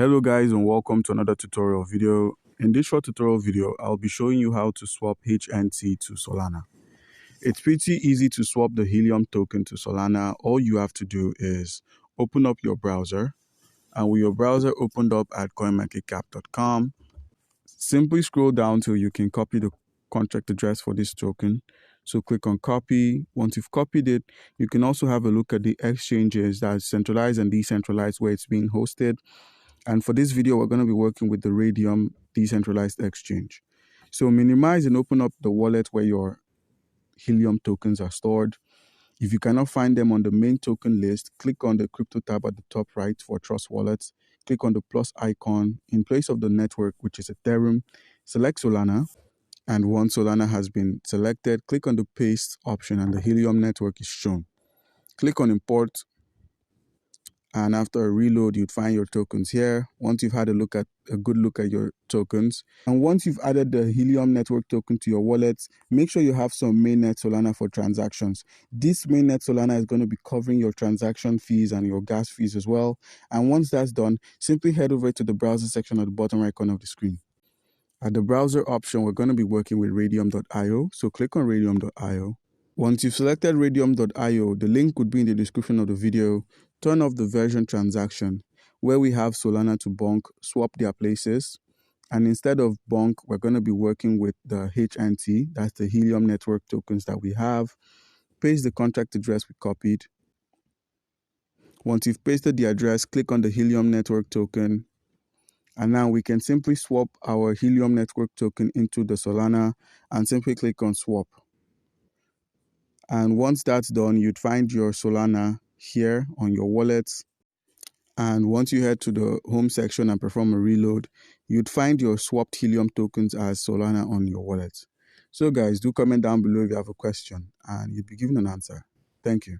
Hello guys, and welcome to another tutorial video. In this short tutorial video, I'll be showing you how to swap HNT to Solana. It's pretty easy to swap the Helluim token to Solana. All you have to do is open up your browser, and with your browser opened up at coinmarketcap.com, simply scroll down till you can copy the contract address for this token. So click on copy. Once you've copied it, you can also have a look at the exchanges that's centralized and decentralized where it's being hosted. And for this video, we're going to be working with the Radium decentralized exchange. So minimize and open up the wallet where your Helluim tokens are stored. If you cannot find them on the main token list, click on the crypto tab at the top right for Trust Wallets. Click on the plus icon in place of the network, which is Ethereum. Select Solana. And once Solana has been selected, click on the paste option and the Helluim network is shown. Click on import. And after a reload, you'd find your tokens here. Once you've had a good look at your tokens, and once you've added the Helluim network token to your wallet, make sure you have some mainnet Solana for transactions. This mainnet Solana is going to be covering your transaction fees and your gas fees as well. And once that's done, simply head over to the browser section at the bottom right corner of the screen. At the browser option, we're going to be working with radium.io. So click on radium.io. Once you've selected radium.io, the link would be in the description of the video. Turn off the version transaction where we have Solana to Bonk, swap their places. And instead of Bonk, we're going to be working with the HNT, that's the Helluim network tokens that we have. Paste the contract address we copied. Once you've pasted the address, click on the Helluim network token. And now we can simply swap our Helluim network token into the Solana and simply click on swap. And once that's done, you'd find your Solana here on your wallet. And once you head to the home section and perform a reload, you'd find your swapped Helluim tokens as Solana on your wallet. So guys, do comment down below if you have a question and you'll be given an answer. Thank you.